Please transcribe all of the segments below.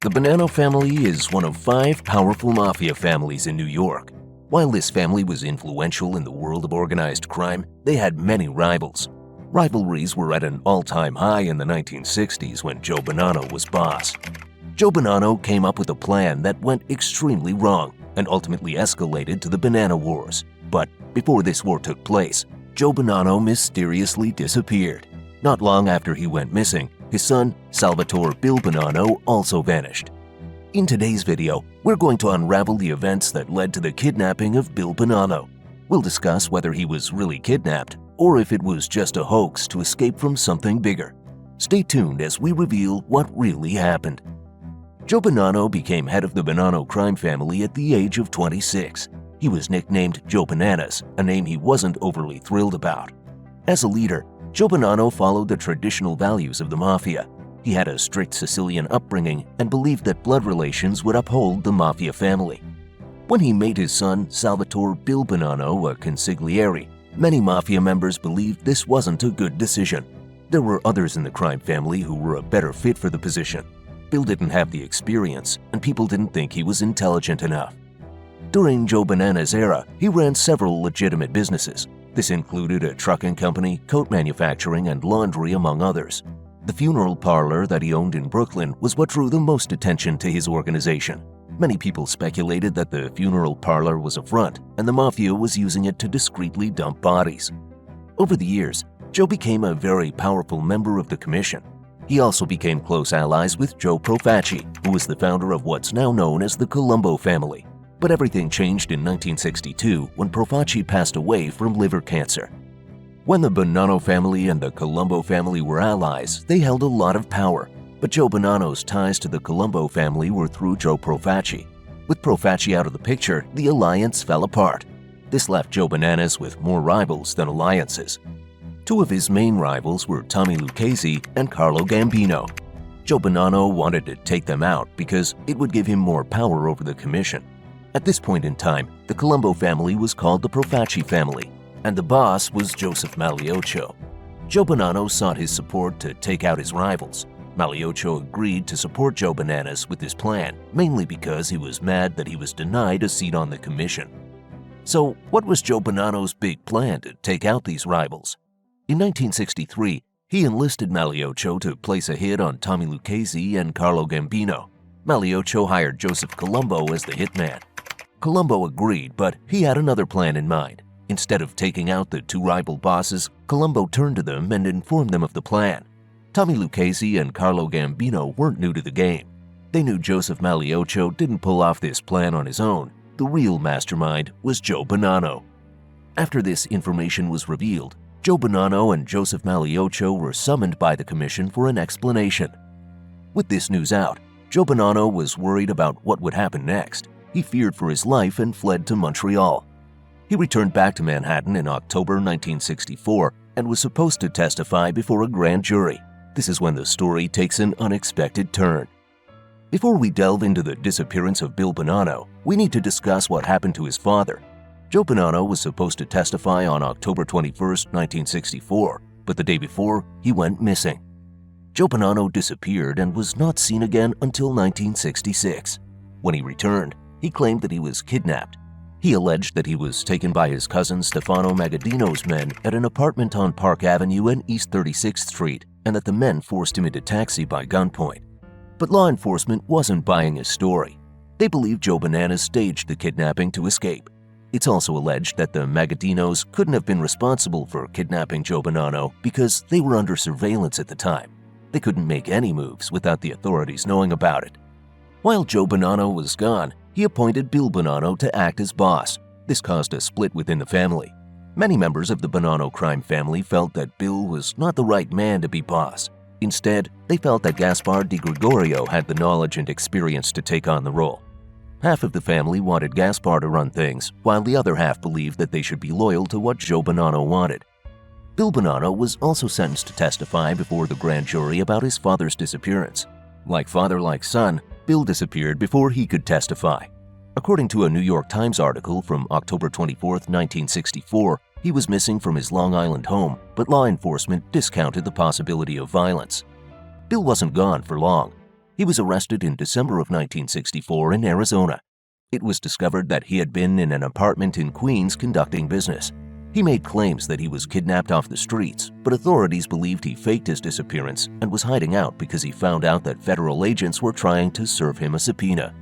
The Bonanno family is one of 5 powerful mafia families in New York. While this family was influential in the world of organized crime, they had many rivals. Rivalries were at an all-time high in the 1960s when Joe Bonanno was boss. Joe Bonanno came up with a plan that went extremely wrong and ultimately escalated to the Bonanno Wars. But before this war took place, Joe Bonanno mysteriously disappeared. Not long after he went missing, his son, Salvatore Bill Bonanno, also vanished. In today's video, we're going to unravel the events that led to the kidnapping of Bill Bonanno. We'll discuss whether he was really kidnapped or if it was just a hoax to escape from something bigger. Stay tuned as we reveal what really happened. Joe Bonanno became head of the Bonanno crime family at the age of 26. He was nicknamed Joe Bananas, a name he wasn't overly thrilled about. As a leader, Joe Bonanno followed the traditional values of the mafia. He had a strict Sicilian upbringing and believed that blood relations would uphold the mafia family. When he made his son, Salvatore Bill Bonanno, a consigliere, many mafia members believed this wasn't a good decision. There were others in the crime family who were a better fit for the position. Bill didn't have the experience, and people didn't think he was intelligent enough. During Joe Bonanno's era, he ran several legitimate businesses. This included a trucking company, coat manufacturing, and laundry, among others. The funeral parlor that he owned in Brooklyn was what drew the most attention to his organization. Many people speculated that the funeral parlor was a front, and the mafia was using it to discreetly dump bodies. Over the years, Joe became a very powerful member of the commission. He also became close allies with Joe Profaci, who was the founder of what's now known as the Colombo family. But everything changed in 1962 when Profaci passed away from liver cancer. When the Bonanno family and the Colombo family were allies, they held a lot of power. But Joe Bonanno's ties to the Colombo family were through Joe Profaci. With Profaci out of the picture, the alliance fell apart. This left Joe Bananas with more rivals than alliances. 2 of his main rivals were Tommy Lucchese and Carlo Gambino. Joe Bonanno wanted to take them out because it would give him more power over the commission. At this point in time, the Colombo family was called the Profaci family, and the boss was Joseph Maliocho. Joe Bonanno sought his support to take out his rivals. Maliocho agreed to support Joe Bananas with his plan, mainly because he was mad that he was denied a seat on the commission. So, what was Joe Bonanno's big plan to take out these rivals? In 1963, he enlisted Maliocho to place a hit on Tommy Lucchese and Carlo Gambino. Maliocho hired Joseph Colombo as the hitman. Colombo agreed, but he had another plan in mind. Instead of taking out the 2 rival bosses, Colombo turned to them and informed them of the plan. Tommy Lucchese and Carlo Gambino weren't new to the game. They knew Joseph Maliocho didn't pull off this plan on his own. The real mastermind was Joe Bonanno. After this information was revealed, Joe Bonanno and Joseph Maliocho were summoned by the commission for an explanation. With this news out, Joe Bonanno was worried about what would happen next. He feared for his life and fled to Montreal. He returned back to Manhattan in October 1964 and was supposed to testify before a grand jury. This is when the story takes an unexpected turn. Before we delve into the disappearance of Bill Bonanno, we need to discuss what happened to his father. Joe Bonanno was supposed to testify on October 21, 1964, but the day before, he went missing. Joe Bonanno disappeared and was not seen again until 1966. When he returned, he claimed that he was kidnapped. He alleged that he was taken by his cousin Stefano Magaddino's men at an apartment on Park Avenue and East 36th Street, and that the men forced him into taxi by gunpoint. But law enforcement wasn't buying his story. They believed Joe Bananas staged the kidnapping to escape. It's also alleged that the Magaddinos couldn't have been responsible for kidnapping Joe Bonanno because they were under surveillance at the time. They couldn't make any moves without the authorities knowing about it. While Joe Bonanno was gone, he appointed Bill Bonanno to act as boss. This caused a split within the family. Many members of the Bonanno crime family felt that Bill was not the right man to be boss. Instead, they felt that Gaspar Di Gregorio had the knowledge and experience to take on the role. Half of the family wanted Gaspar to run things, while the other half believed that they should be loyal to what Joe Bonanno wanted. Bill Bonanno was also sentenced to testify before the grand jury about his father's disappearance. Like father, like son, Bill disappeared before he could testify. According to a New York Times article from October 24, 1964, he was missing from his Long Island home, but law enforcement discounted the possibility of violence. Bill wasn't gone for long. He was arrested in December of 1964 in Arizona. It was discovered that he had been in an apartment in Queens conducting business. He made claims that he was kidnapped off the streets, but authorities believed he faked his disappearance and was hiding out because he found out that federal agents were trying to serve him a subpoena.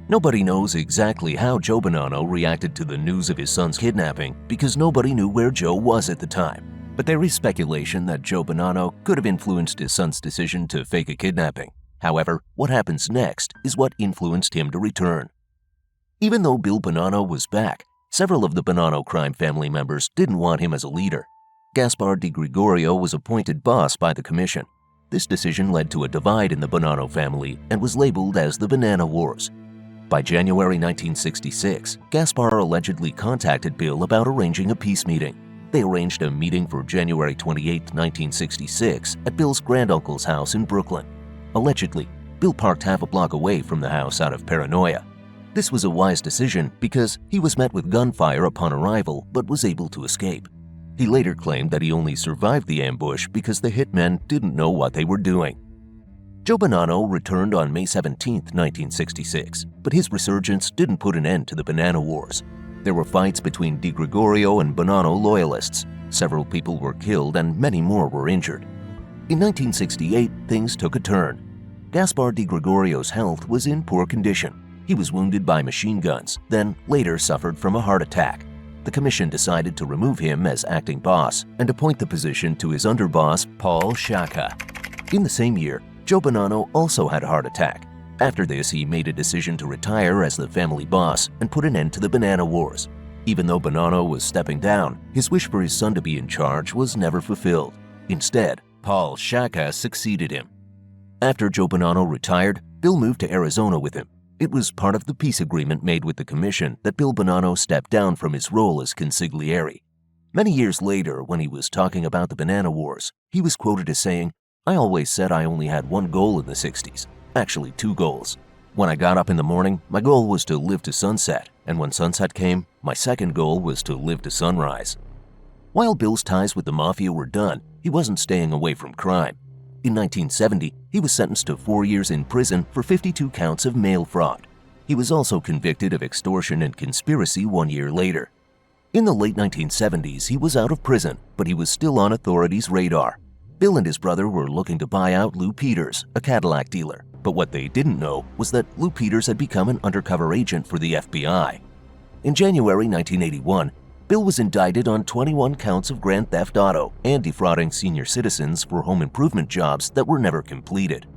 Nobody knows exactly how Joe Bonanno reacted to the news of his son's kidnapping because nobody knew where Joe was at the time. But there is speculation that Joe Bonanno could have influenced his son's decision to fake a kidnapping. However, what happens next is what influenced him to return. Even though Bill Bonanno was back, several of the Bonanno crime family members didn't want him as a leader. Gaspar DiGregorio was appointed boss by the commission. This decision led to a divide in the Bonanno family and was labeled as the Banana Wars. By January 1966, Gaspar allegedly contacted Bill about arranging a peace meeting. They arranged a meeting for January 28, 1966 at Bill's granduncle's house in Brooklyn. Allegedly, Bill parked half a block away from the house out of paranoia. This was a wise decision because he was met with gunfire upon arrival but was able to escape. He later claimed that he only survived the ambush because the hitmen didn't know what they were doing. Joe Bonanno returned on May 17, 1966, but his resurgence didn't put an end to the Banana Wars. There were fights between DiGregorio and Bonanno loyalists. Several people were killed and many more were injured. In 1968, things took a turn. Gaspar DiGregorio's health was in poor condition. He was wounded by machine guns, then later suffered from a heart attack. The commission decided to remove him as acting boss and appoint the position to his underboss, Paul Shaka. In the same year, Joe Bonanno also had a heart attack. After this, he made a decision to retire as the family boss and put an end to the Banana Wars. Even though Bonanno was stepping down, his wish for his son to be in charge was never fulfilled. Instead, Paul Shaka succeeded him. After Joe Bonanno retired, Bill moved to Arizona with him. It was part of the peace agreement made with the commission that Bill Bonanno stepped down from his role as consigliere. Many years later, when he was talking about the Banana Wars, he was quoted as saying, "I always said I only had one goal in the 60s. Actually, two goals. When I got up in the morning, my goal was to live to sunset, and when sunset came, my second goal was to live to sunrise." While Bill's ties with the Mafia were done, he wasn't staying away from crime. In 1970, he was sentenced to 4 years in prison for 52 counts of mail fraud. He was also convicted of extortion and conspiracy 1 year later. In the late 1970s, he was out of prison, but he was still on authorities' radar. Bill and his brother were looking to buy out Lou Peters, a Cadillac dealer, but what they didn't know was that Lou Peters had become an undercover agent for the FBI. In January 1981, Bill was indicted on 21 counts of grand theft auto and defrauding senior citizens for home improvement jobs that were never completed.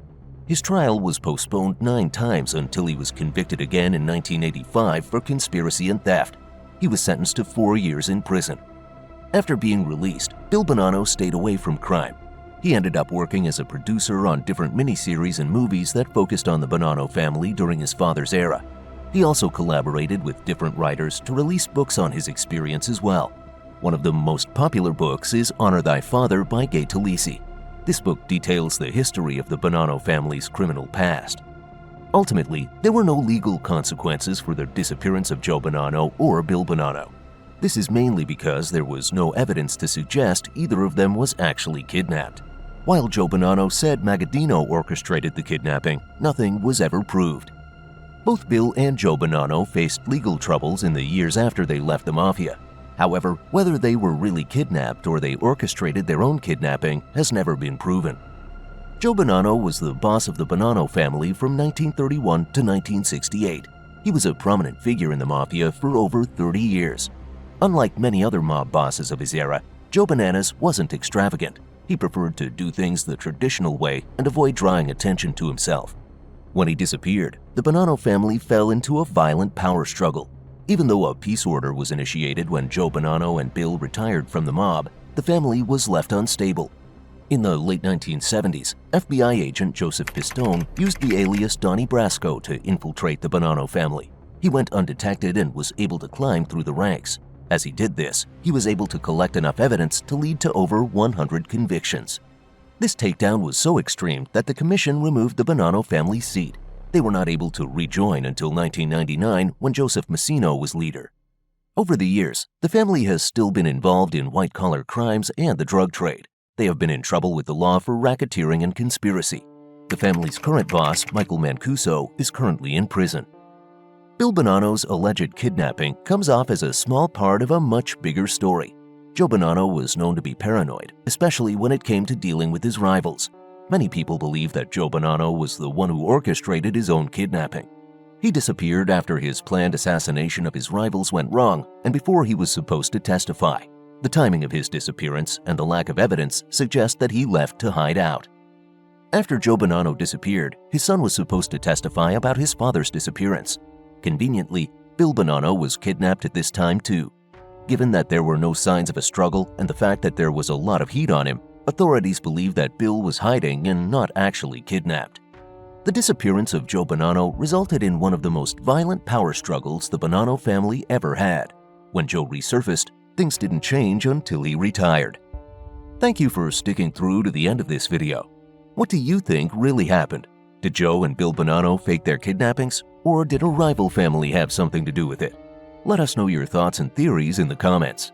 His trial was postponed 9 times until he was convicted again in 1985 for conspiracy and theft. He was sentenced to 4 years in prison. After being released, Bill Bonanno stayed away from crime. He ended up working as a producer on different miniseries and movies that focused on the Bonanno family during his father's era. He also collaborated with different writers to release books on his experience as well. One of the most popular books is Honor Thy Father by Gay Talese. This book details the history of the Bonanno family's criminal past. Ultimately, there were no legal consequences for the disappearance of Joe Bonanno or Bill Bonanno. This is mainly because there was no evidence to suggest either of them was actually kidnapped. While Joe Bonanno said Magaddino orchestrated the kidnapping, nothing was ever proved. Both Bill and Joe Bonanno faced legal troubles in the years after they left the Mafia. However, whether they were really kidnapped or they orchestrated their own kidnapping has never been proven. Joe Bonanno was the boss of the Bonanno family from 1931 to 1968. He was a prominent figure in the Mafia for over 30 years. Unlike many other mob bosses of his era, Joe Bonanno wasn't extravagant. He preferred to do things the traditional way and avoid drawing attention to himself. When he disappeared, the Bonanno family fell into a violent power struggle. Even though a peace order was initiated when Joe Bonanno and Bill retired from the mob, the family was left unstable. In the late 1970s, FBI agent Joseph Pistone used the alias Donnie Brasco to infiltrate the Bonanno family. He went undetected and was able to climb through the ranks. As he did this, he was able to collect enough evidence to lead to over 100 convictions. This takedown was so extreme that the commission removed the Bonanno family's seat. They were not able to rejoin until 1999 when Joseph Massino was leader. Over the years, the family has still been involved in white-collar crimes and the drug trade. They have been in trouble with the law for racketeering and conspiracy. The family's current boss, Michael Mancuso, is currently in prison. Bill Bonanno's alleged kidnapping comes off as a small part of a much bigger story. Joe Bonanno was known to be paranoid, especially when it came to dealing with his rivals. Many people believe that Joe Bonanno was the one who orchestrated his own kidnapping. He disappeared after his planned assassination of his rivals went wrong and before he was supposed to testify. The timing of his disappearance and the lack of evidence suggest that he left to hide out. After Joe Bonanno disappeared, his son was supposed to testify about his father's disappearance. Conveniently, Bill Bonanno was kidnapped at this time too. Given that there were no signs of a struggle and the fact that there was a lot of heat on him, authorities believe that Bill was hiding and not actually kidnapped. The disappearance of Joe Bonanno resulted in one of the most violent power struggles the Bonanno family ever had. When Joe resurfaced, things didn't change until he retired. Thank you for sticking through to the end of this video. What do you think really happened? Did Joe and Bill Bonanno fake their kidnappings, or did a rival family have something to do with it? Let us know your thoughts and theories in the comments.